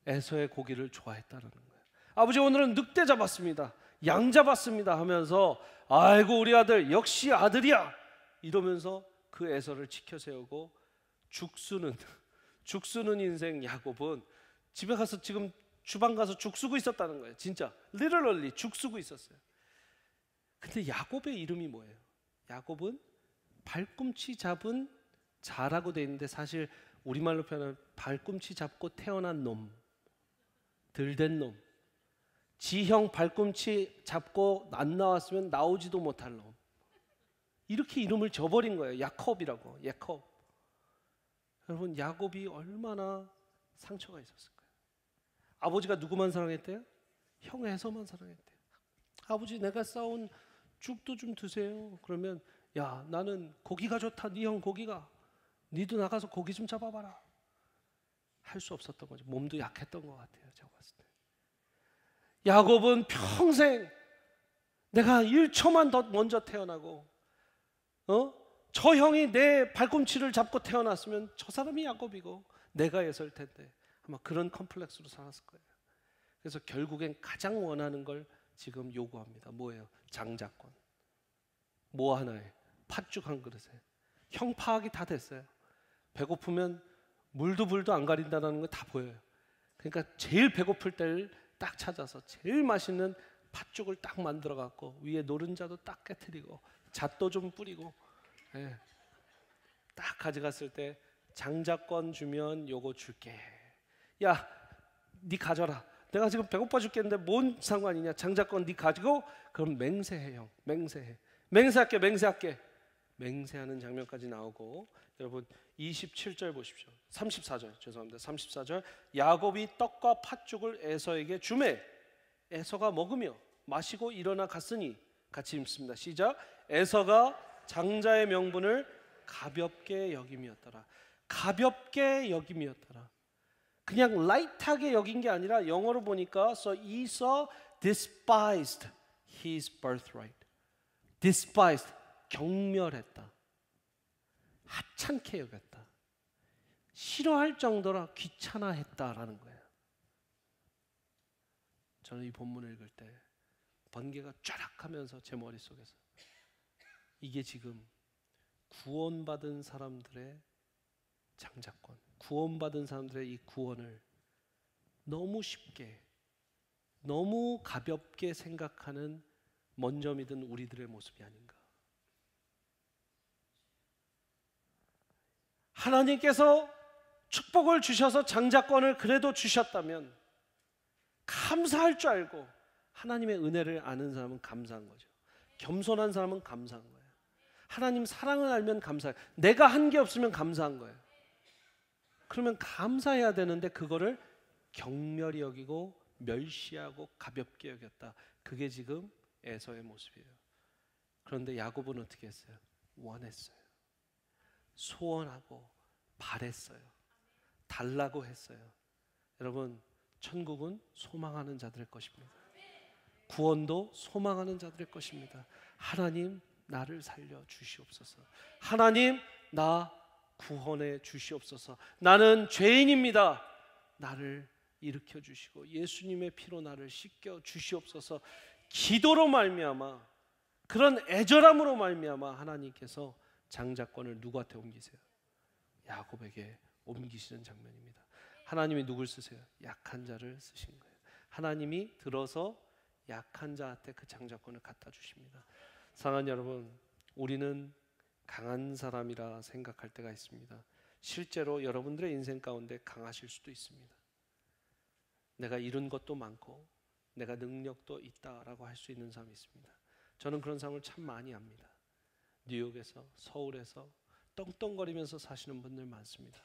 에서의 고기를 좋아했다는 거예요. 아버지, 오늘은 늑대 잡았습니다. 양 잡았습니다 하면서, 아이고 우리 아들 역시 아들이야 이러면서 그 에서를 지켜 세우고, 죽쓰는 인생 야곱은 집에 가서 지금 주방 가서 죽 쓰고 있었다는 거예요. 진짜 literally 죽 쓰고 있었어요. 근데 야곱의 이름이 뭐예요? 야곱은 발꿈치 잡은 자라고 돼 있는데, 사실 우리말로 표현하면 발꿈치 잡고 태어난 놈, 들된 놈, 지형 발꿈치 잡고 안 나왔으면 나오지도 못할 놈, 이렇게 이름을 줘버린 거예요. 야콥이라고. 야콥. 여러분, 야곱이 얼마나 상처가 있었을까요? 아버지가 누구만 사랑했대요? 형 에서만 사랑했대요. 아버지, 내가 싸운 죽도 좀 드세요. 그러면, 야, 나는 고기가 좋다. 네 형 고기가. 니도 나가서 고기 좀 잡아봐라. 할 수 없었던 거죠. 몸도 약했던 것 같아요, 제가 봤을 때. 야곱은 평생 내가 1초만 더 먼저 태어나고, 저 형이 내 발꿈치를 잡고 태어났으면 저 사람이 야곱이고 내가 에서일 텐데, 아마 그런 컴플렉스로 살았을 거예요. 그래서 결국엔 가장 원하는 걸 지금 요구합니다. 뭐예요? 장자권. 뭐 하나에? 팥죽 한 그릇에. 형 파악이 다 됐어요. 배고프면 물도 안 가린다는 거 다 보여요. 그러니까 제일 배고플 때를 딱 찾아서 제일 맛있는 팥죽을 딱 만들어 갖고, 위에 노른자도 딱 깨트리고 잣도 좀 뿌리고, 딱 가져갔을 때, 장자권 주면 요거 줄게. 야, 네 가져라. 내가 지금 배고파 죽겠는데 뭔 상관이냐. 장자권 네 가지고 그럼 맹세해. 형 맹세할게. 맹세하는 장면까지 나오고, 여러분 27절 보십시오. 34절 죄송합니다. 34절, 야곱이 떡과 팥죽을 에서에게 주매 에서가 먹으며 마시고 일어나 갔으니, 같이 읽습니다. 시작. 에서가 장자의 명분을 가볍게 여김이었더라. 가볍게 여김이었더라. 그냥 라이트하게 여긴 게 아니라, 영어로 보니까 So Esau despised his birthright. despised, 경멸했다. 하찮게 여겼다. 싫어할 정도로 귀찮아했다라는 거예요. 저는 이 본문을 읽을 때 번개가 쫙하면서 제 머릿속에서, 이게 지금 구원받은 사람들의 장자권, 구원받은 사람들의 이 구원을 너무 쉽게, 너무 가볍게 생각하는 먼저 믿은 우리들의 모습이 아닌가. 하나님께서 축복을 주셔서 장자권을 그래도 주셨다면 감사할 줄 알고, 하나님의 은혜를 아는 사람은 감사한 거죠. 겸손한 사람은 감사한 거예요. 하나님 사랑을 알면 감사해요. 내가 한 게 없으면 감사한 거예요. 그러면 감사해야 되는데 그거를 경멸히 여기고 멸시하고 가볍게 여겼다. 그게 지금 에서의 모습이에요. 그런데 야곱은 어떻게 했어요? 원했어요. 소원하고 바랬어요. 달라고 했어요. 여러분, 천국은 소망하는 자들의 것입니다. 구원도 소망하는 자들의 것입니다. 하나님, 나를 살려 주시옵소서. 하나님, 나 구원해 주시옵소서. 나는 죄인입니다. 나를 일으켜 주시고 예수님의 피로 나를 씻겨 주시옵소서. 기도로 말미암아, 그런 애절함으로 말미암아 하나님께서 장자권을 누구한테 옮기세요? 야곱에게 옮기시는 장면입니다. 하나님이 누굴 쓰세요? 약한 자를 쓰신 거예요. 하나님이 들어서 약한 자한테 그 장자권을 갖다 주십니다. 사랑하는 여러분, 우리는 강한 사람이라 생각할 때가 있습니다. 실제로 여러분들의 인생 가운데 강하실 수도 있습니다. 내가 이룬 것도 많고 내가 능력도 있다라고 할 수 있는 사람이 있습니다. 저는 그런 사람을 참 많이 압니다. 뉴욕에서, 서울에서 떵떵거리면서 사시는 분들 많습니다.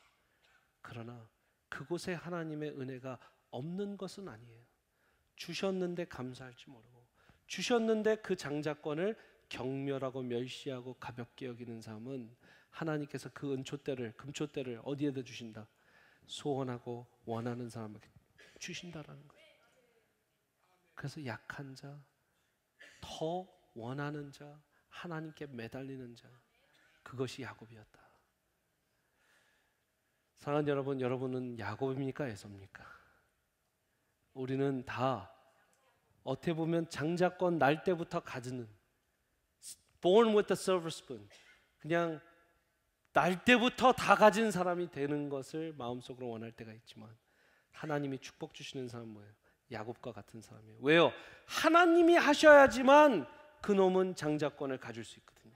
그러나 그곳에 하나님의 은혜가 없는 것은 아니에요. 주셨는데 감사할지 모르고, 주셨는데 그 장자권을 경멸하고 멸시하고 가볍게 여기는 삶은 하나님께서 그 은초대를, 금초대를 어디에다 주신다? 소원하고 원하는 사람에게 주신다라는 거예요. 그래서 약한 자, 더 원하는 자, 하나님께 매달리는 자, 그것이 야곱이었다. 사랑하는 여러분, 여러분은 야곱입니까? 에서입니까? 우리는 다 어떻게 보면 장자권 날 때부터 가지는, born with the silver spoon, 그냥 날 때부터 다 가진 사람이 되는 것을 마음속으로 원할 때가 있지만, 하나님이 축복 주시는 사람은 뭐예요? 야곱과 같은 사람이에요. 왜요? 하나님이 하셔야지만 그놈은 장자권을 가질 수 있거든요.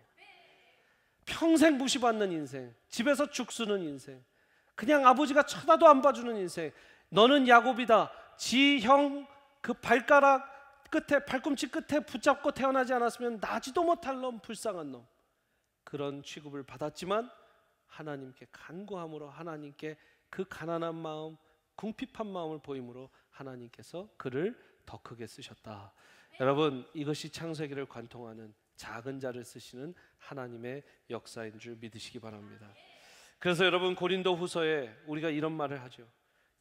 평생 무시받는 인생, 집에서 죽쓰는 인생, 그냥 아버지가 쳐다도 안 봐주는 인생. 너는 야곱이다. 지 형 그 발가락 끝에, 발꿈치 끝에 붙잡고 태어나지 않았으면 나지도 못할 놈, 불쌍한 놈. 그런 취급을 받았지만 하나님께 간구함으로, 하나님께 그 가난한 마음, 궁핍한 마음을 보임으로 하나님께서 그를 더 크게 쓰셨다. 여러분, 이것이 창세기를 관통하는 작은 자를 쓰시는 하나님의 역사인 줄 믿으시기 바랍니다. 그래서 여러분, 고린도 후서에 우리가 이런 말을 하죠.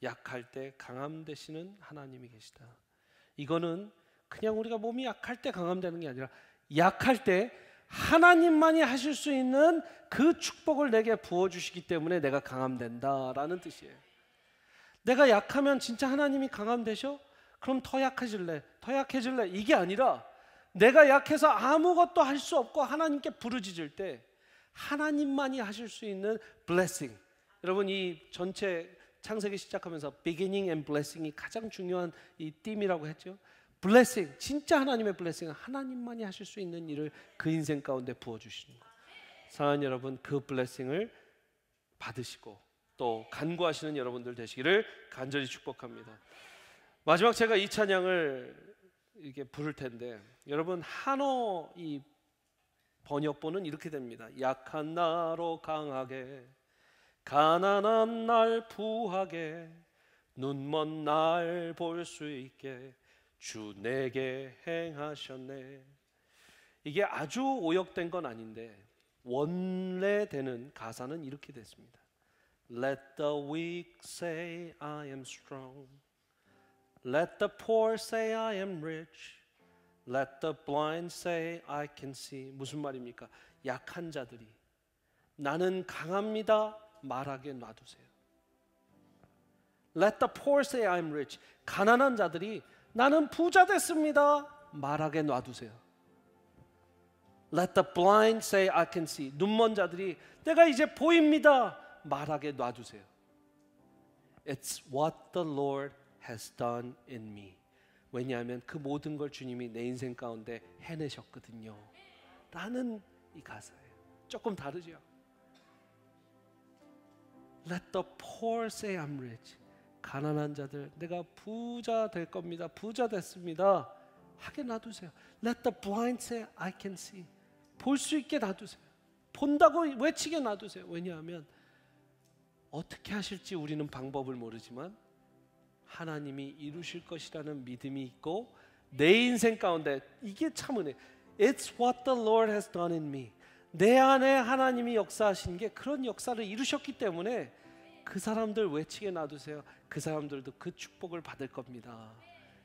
약할 때 강함 되시는 하나님이 계시다. 이거는 그냥 우리가 몸이 약할 때 강함되는 게 아니라, 약할 때 하나님만이 하실 수 있는 그 축복을 내게 부어주시기 때문에 내가 강함된다라는 뜻이에요. 내가 약하면 진짜 하나님이 강함되셔? 그럼 더 약해질래, 더 약해질래, 이게 아니라 내가 약해서 아무것도 할 수 없고 하나님께 부르짖을 때 하나님만이 하실 수 있는 blessing. 여러분, 이 전체 창세기 시작하면서 beginning and blessing이 가장 중요한 이 띠이라고 했죠. blessing, 진짜 하나님의 blessing은 하나님만이 하실 수 있는 일을 그 인생 가운데 부어주시는 거예요. 사랑하는 여러분, 그 blessing을 받으시고 또 간구하시는 여러분들 되시기를 간절히 축복합니다. 마지막 제가 이 찬양을 이렇게 부를 텐데, 여러분, 한어 이 번역본은 이렇게 됩니다. 약한 나로 강하게, 가난한 날 부하게, 눈먼 날 볼 수 있게 주 내게 행하셨네. 이게 아주 오역된 건 아닌데 원래되는 가사는 이렇게 됐습니다. Let the weak say I am strong. Let the poor say I am rich. Let the blind say I can see. 무슨 말입니까? 약한 자들이 나는 강합니다 말하게 놔두세요. Let the poor say I am rich. 가난한 자들이 나는 부자 됐습니다 말하게 놔두세요. Let the blind say I can see. 눈먼 자들이 내가 이제 보입니다 말하게 놔두세요. It's what the Lord has done in me. 왜냐하면 그 모든 걸 주님이 내 인생 가운데 해내셨거든요 라는 이 가사예요. 조금 다르죠. Let the poor say I'm rich. 가난한 자들 내가 부자 될 겁니다, 부자 됐습니다 하게 놔두세요. Let the blind say I can see. 볼 수 있게 놔두세요. 본다고 외치게 놔두세요. 왜냐하면 어떻게 하실지 우리는 방법을 모르지만 하나님이 이루실 것이라는 믿음이 있고, 내 인생 가운데 이게 참 은혜. It's what the Lord has done in me. 내 안에 하나님이 역사하신 게 그런 역사를 이루셨기 때문에 그 사람들 외치게 놔두세요. 그 사람들도 그 축복을 받을 겁니다.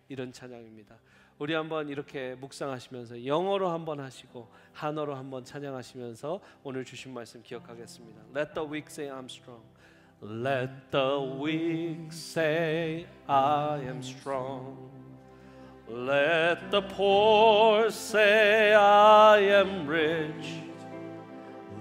이런 찬양입니다. 우리 한번 이렇게 묵상하시면서 영어로 한번 하시고 한어로 한번 찬양하시면서 오늘 주신 말씀 기억하겠습니다. Let the weak say I'm strong. Let the weak say I am strong. Let the poor say I am rich.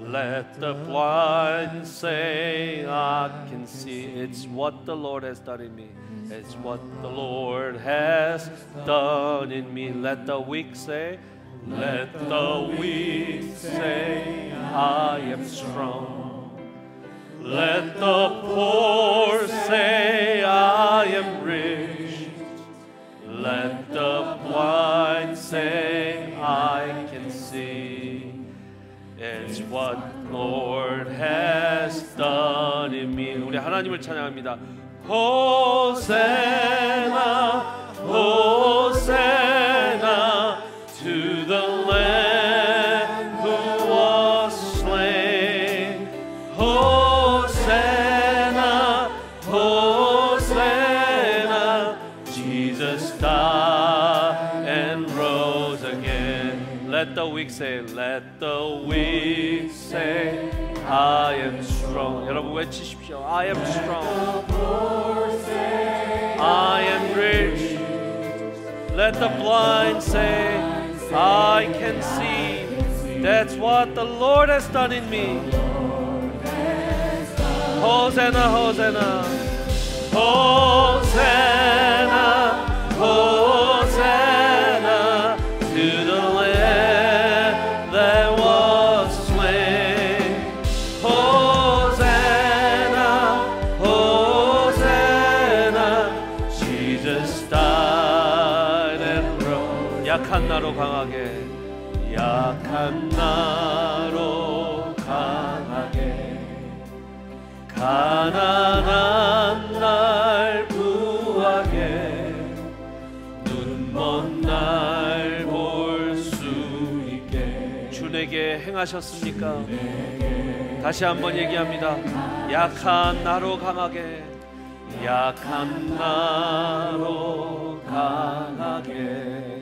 Let the blind say I can see. It's what the Lord has done in me. It's what the Lord has done in me. Let the weak say, let the weak say I am strong. Let the poor say I am rich. Let the blind say I can see. It's what the Lord has done in me. 우리 하나님을 찬양합니다. Hosanna, Hosanna to the Lamb who was slain. Hosanna, Hosanna, Jesus died and rose again. Let the weak say, let the weak say, I am strong. 여러분 외치십시오. I am strong. I am rich. Let the blind say, I can see. That's what the Lord has done in me. Hosanna, Hosanna, Hosanna, Hosanna to the Lamb that was slain. Hosanna, Hosanna, Jesus died and rose. 약한 나로 강하게, 약한 나로 강하게, 가난한 날 구하게, 눈먼 날 볼 수 있게. 주 내게 행하셨습니까? 다시 한번 얘기합니다. 약한 나로 강하게, 약한 나로 강하게,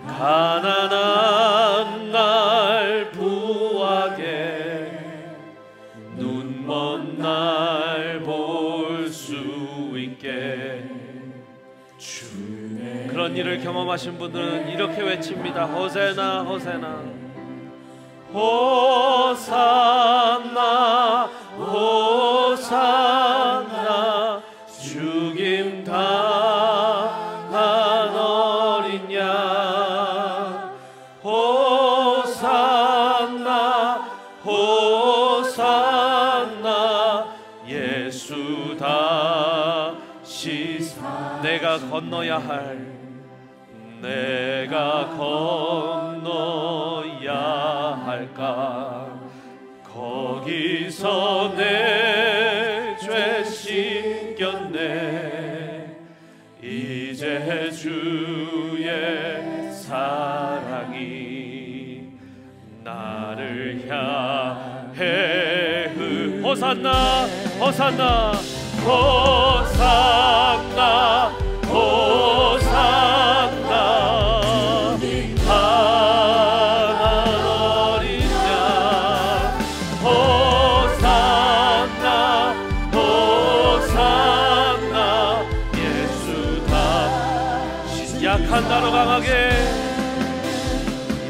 가난한 날 부하게, 눈먼 날 볼 수 있게. 그런 일을 경험하신 분들은 이렇게 외칩니다. 호세나, 호세나, 호산나, 호산나, 죽임 당한 어린 양. 호산나, 호산나, 예수 다시 내가 건너야 할, 내가 건너야 할까. 거기서 내 죄 씻겼네. 이제 주의 사랑이 나를 향해. 호산나, 호산나, 호산나, 호산나, 가난 어린 양. 호산나, 호산나, 예수 다시. 약한 나로 강하게,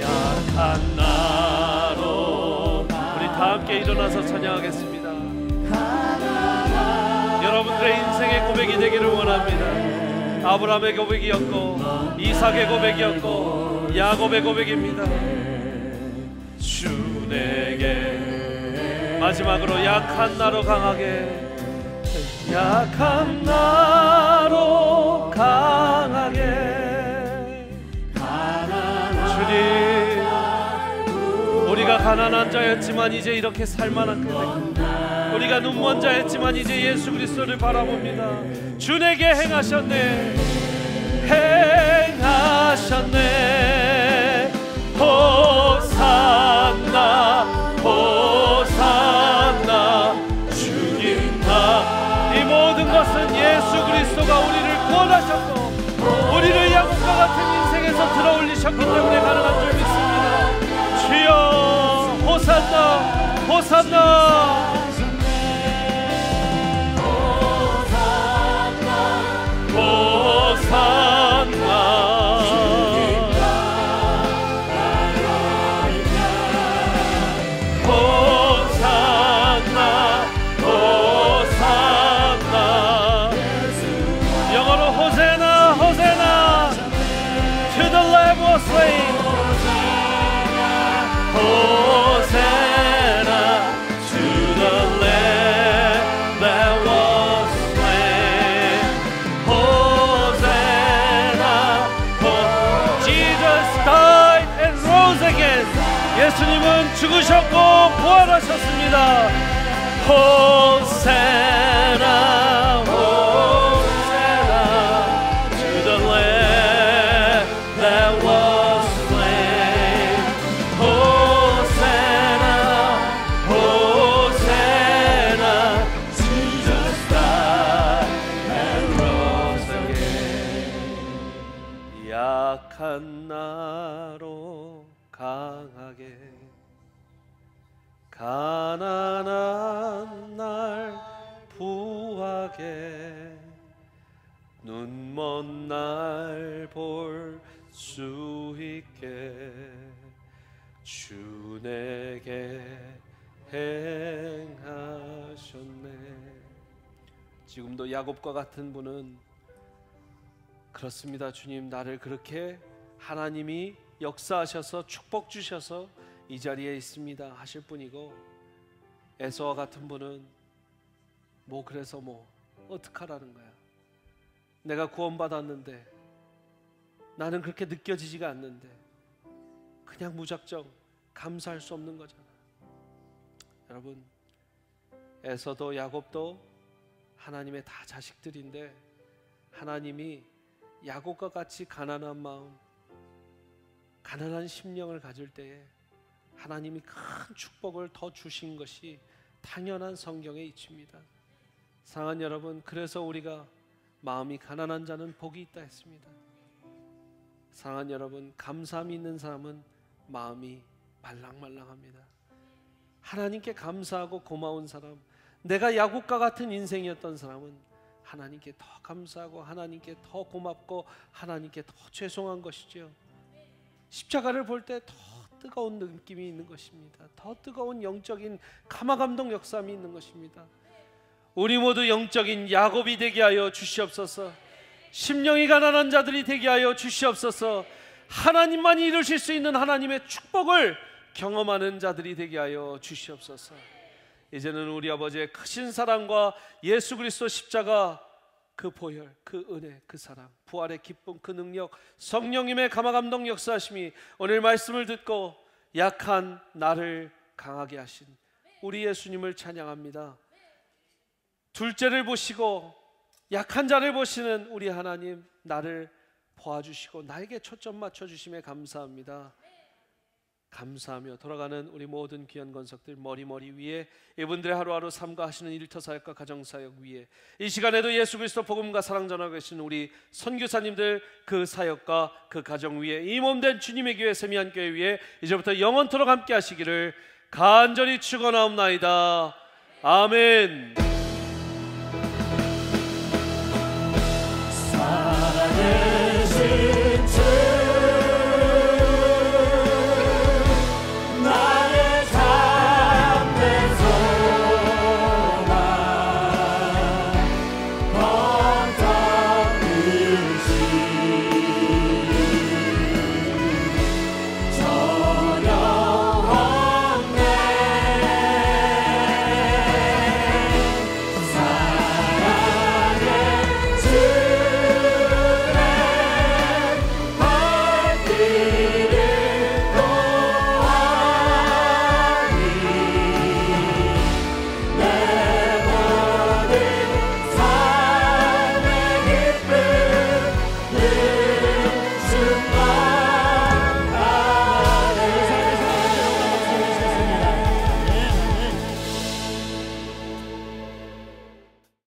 약한 나로. 우리 다 함께 일어나서 찬양하겠습니다. 여러분들의 인생의 고백이 되기를 원합니다. 아브라함의 고백이었고, 이삭의 고백이었고, 야곱의 고백입니다. 주 내게. 마지막으로 약한 나로 강하게, 약한 나로 강하게. 주님, 우리가 가난한 자였지만 이제 이렇게 살만한 것, 우리가 눈먼 자였지만 이제 예수 그리스도를 바라봅니다. 주 내게 행하셨네, 행하셨네. 호산나, 호산나, 죽임다. 이 모든 것은 예수 그리스도가 우리를 구원하셨고 우리를 야곱과 같은 인생에서 들어올리셨기 때문에 가능한 줄 믿습니다. 주여, 호산나, 호산나. 예수님은 죽으셨고 부활하셨습니다. 호세나, 약한 나로 강하게 가난한 날 부하게 눈먼 날 볼 수 있게 주 내게 행하셨네. 지금도 야곱과 같은 분은 그렇습니다. 주님, 나를 그렇게 하나님이 역사하셔서 축복 주셔서 이 자리에 있습니다 하실 분이고, 에서와 같은 분은 그래서 어떡하라는 거야. 내가 구원받았는데 나는 그렇게 느껴지지가 않는데 그냥 무작정 감사할 수 없는 거잖아. 여러분, 에서도 야곱도 하나님의 다 자식들인데 하나님이 야곱과 같이 가난한 마음, 가난한 심령을 가질 때에 하나님이 큰 축복을 더 주신 것이 당연한 성경의 이치입니다. 사랑하는 여러분, 그래서 우리가 마음이 가난한 자는 복이 있다 했습니다. 사랑하는 여러분, 감사함이 있는 사람은 마음이 말랑말랑합니다. 하나님께 감사하고 고마운 사람, 내가 야곱과 같은 인생이었던 사람은 하나님께 더 감사하고 하나님께 더 고맙고 하나님께 더 죄송한 것이죠. 십자가를 볼 때 더 뜨거운 느낌이 있는 것입니다. 더 뜨거운 영적인 감화감동 역사함이 있는 것입니다. 우리 모두 영적인 야곱이 되게 하여 주시옵소서. 심령이 가난한 자들이 되게 하여 주시옵소서. 하나님만이 이루실 수 있는 하나님의 축복을 경험하는 자들이 되게 하여 주시옵소서. 이제는 우리 아버지의 크신 사랑과 예수 그리스도 십자가 그 보혈, 그 은혜, 그 사랑, 부활의 기쁨, 그 능력, 성령님의 감화감동 역사하심이 오늘 말씀을 듣고 약한 나를 강하게 하신 우리 예수님을 찬양합니다. 둘째를 보시고 약한 자를 보시는 우리 하나님, 나를 보아주시고 나에게 초점 맞춰주심에 감사합니다. 감사하며 돌아가는 우리 모든 귀한 권속들 머리 위에 이분들의 하루하루 삶과 하시는 일터 사역과 가정 사역 위에 이 시간에도 예수 그리스도 복음과 사랑 전하고 계신 우리 선교사님들 그 사역과 그 가정 위에 이 몸된 주님의 교회 세미한 교회 위에 이제부터 영원토록 함께 하시기를 간절히 축원하옵나이다. 아멘.